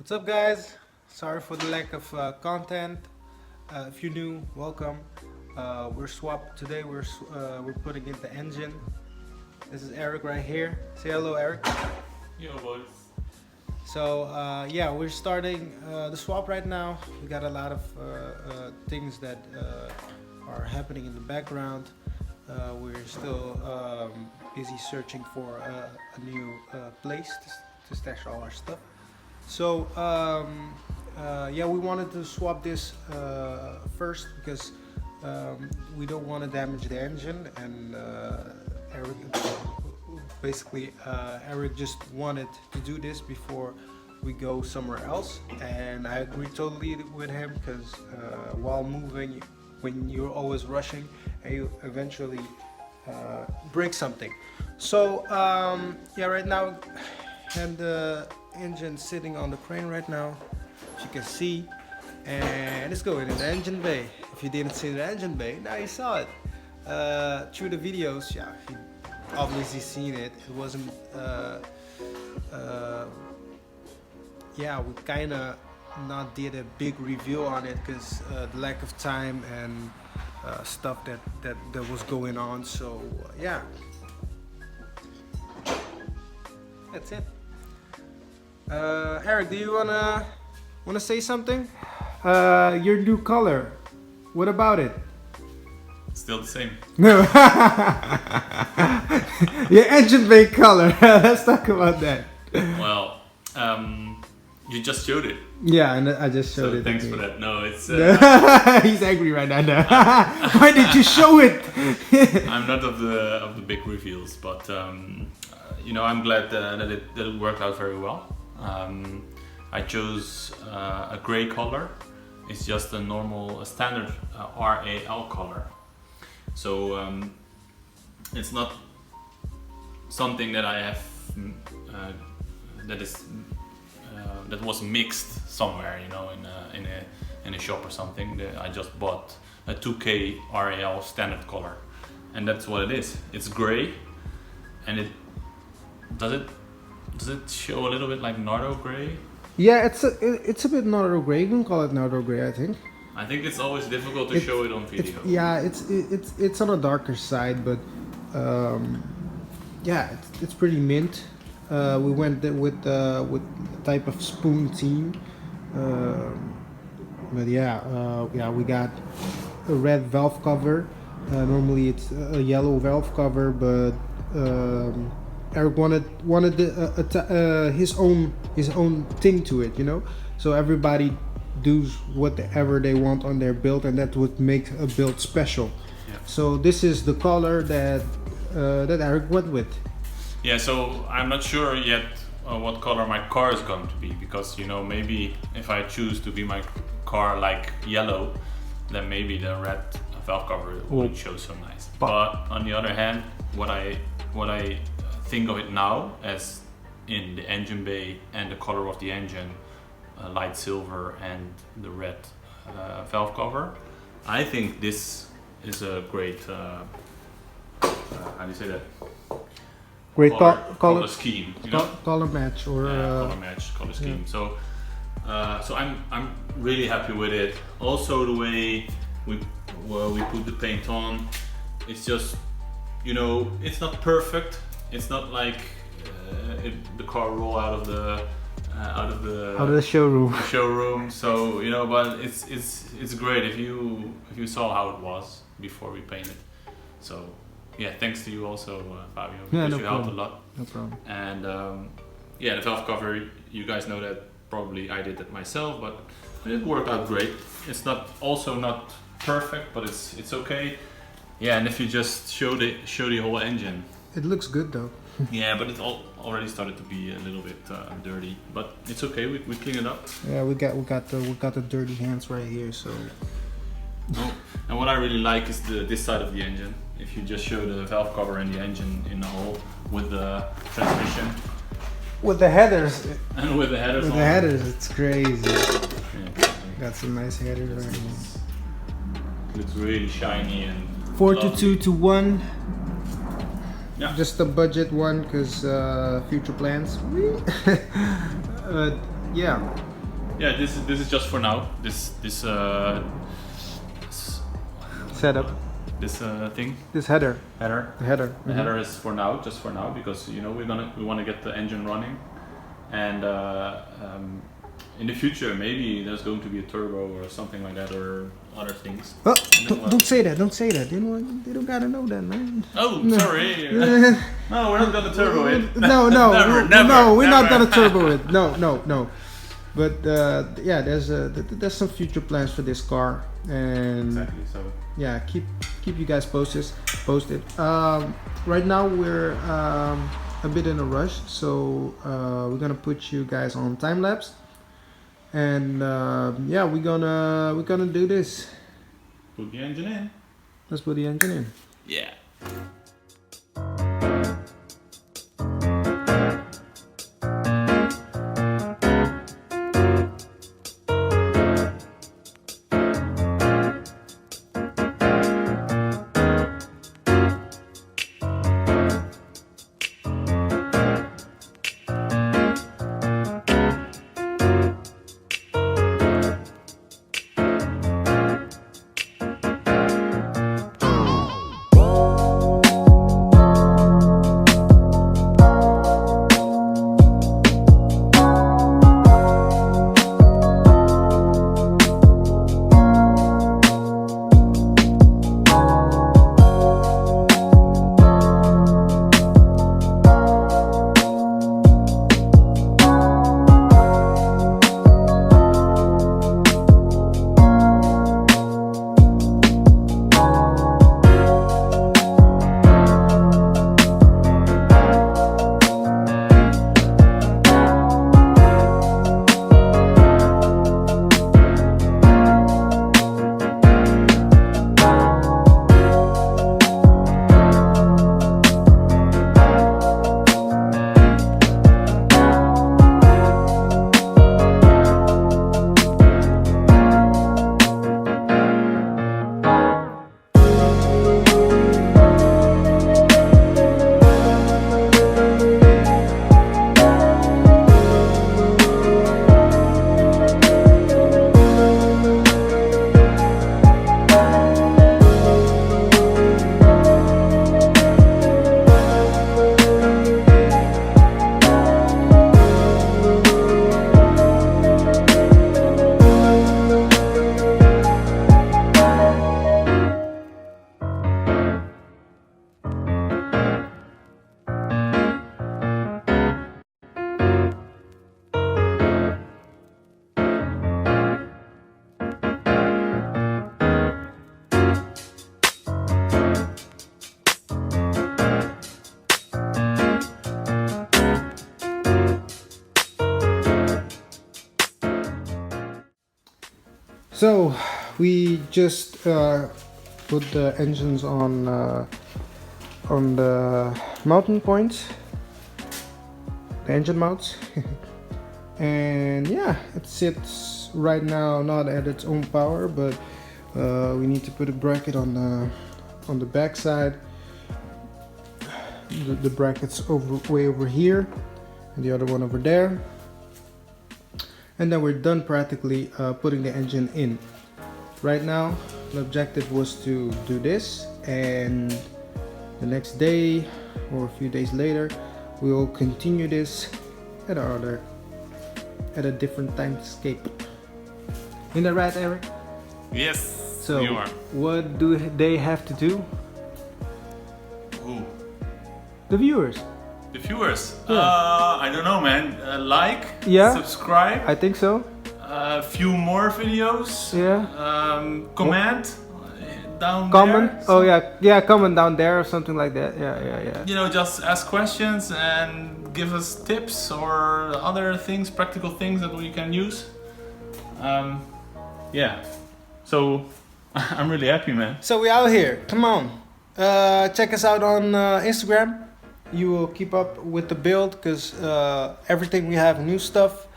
What's up, guys? Sorry for the lack of content. If you're new, welcome. We're swapped today. We're putting in the engine. This is Eric right here. Say hello, Eric. Yo, boys. So yeah, we're starting the swap right now. We got a lot of things that are happening in the background. We're still busy searching for a new place to stash all our stuff. So yeah, we wanted to swap this first because we don't want to damage the engine, and Eric Eric just wanted to do this before we go somewhere else, and I agree totally with him because while moving, when you're always rushing, you eventually break something. So yeah, right now, and the engine sitting on the crane right now, as you can see, and it's going in the engine bay. If you didn't see the engine bay, now you saw it through the videos. Yeah, you obviously seen it. It wasn't yeah, we kind of not did a big review on it because the lack of time and stuff that was going on. So yeah, that's it. Eric, do you wanna say something? Your new color. What about it? Still the same. No. Your engine bay color. Let's talk about that. Well, you just showed it. Yeah, and I just showed So it. thanks for that. No, it's. He's angry right now. Why did you show it? I'm not of the big reveals, but you know, I'm glad that it worked out very well. I chose a gray color. It's just a standard RAL color. So it's not something that I have that was mixed somewhere, you know, in a shop or something. I just bought a 2K RAL standard color, and that's what it is. It's gray, and it does it show a little bit like Nardo gray? Yeah, it's a bit Nardo gray. You can call it Nardo gray, I think. I think it's always difficult to show it on video. Yeah, it's on the darker side, but yeah, it's pretty mint. We went with a type of spoon theme, but yeah, we got a red valve cover. Normally it's a yellow valve cover, but Eric wanted his own thing to it, you know. So everybody does whatever they want on their build, and that would make a build special. Yeah. So this is the color that Eric went with. Yeah, so I'm not sure yet what color my car is going to be, because, you know, maybe if I choose to be my car like yellow, then maybe the red valve cover wouldn't show so nice. But on the other hand, what I think of it now as in the engine bay and the color of the engine, light silver and the red valve cover, I think this is a great how do you say that? Great color scheme, you know? Color match or color match, color scheme. Yeah. So I'm really happy with it. Also, the way we put the paint on, it's just, you know, it's not perfect. It's not like the car roll out of the showroom. So, you know, but it's great if you saw how it was before we painted. So yeah, thanks to you also, Fabio, because you helped a lot. No problem. And yeah, the valve cover, you guys know that probably I did that myself, but it worked out great. It's not perfect, but it's okay. Yeah, and if you just show the whole engine, it looks good though. Yeah, but it already started to be a little bit dirty, but it's okay. We clean it up. Yeah, we got the dirty hands right here. So. Oh, and what I really like is this side of the engine. If you just show the valve cover and the engine in the hole with the transmission. With the headers. And with the headers. With the headers, it's crazy. Yeah. Got some nice headers right here. Looks really shiny and 42221. Yeah. Just a budget one because future plans. Yeah. yeah, this is just for now. This Setup. this thing This header. header. The header. The header is for now, just for now, because you know we want to get the engine running, and in the future maybe there's going to be a turbo or something like that, or other things. Oh, don't say that. Don't say that. They don't gotta know that, man. Oh, sorry. No, we're not gonna turbo it. No, Never, no, we're not never. gonna turbo it. No. But yeah, there's some future plans for this car, and Exactly. So yeah, keep you guys posted. Right now we're a bit in a rush, so we're gonna put you guys on time lapse, and yeah, we're gonna do this. put the engine in. Let's put the engine in. Yeah. So we just put the engines on the mounting points, the engine mounts, and yeah, it sits right now not at its own power, but we need to put a bracket on the back side. The bracket's way over here, and the other one over there. And then we're done practically putting the engine in. Right now the objective was to do this, and the next day or a few days later we will continue this at a different timescape. Isn't that right, Eric? Yes. So you are. what do they have to do? Who? The viewers. The viewers. Yeah. I don't know, man. Like. Yeah. Subscribe. I think so. A few more videos. Yeah. Comment down Comment. there. Oh yeah, comment down there or something like that. Yeah. You know, just ask questions and give us tips or other things, practical things that we can use. Yeah. So I'm really happy, man. So we out here. Come on. Check us out on Instagram. You will keep up with the build, because everything we have new stuff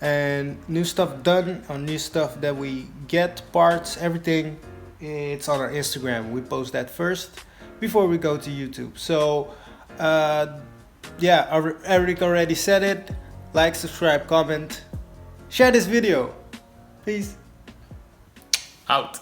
and new stuff done, or new stuff that we get, parts, everything, it's on our Instagram. We post that first before we go to YouTube. So yeah, Eric already said it. Like, subscribe, comment, share this video. Peace. Out.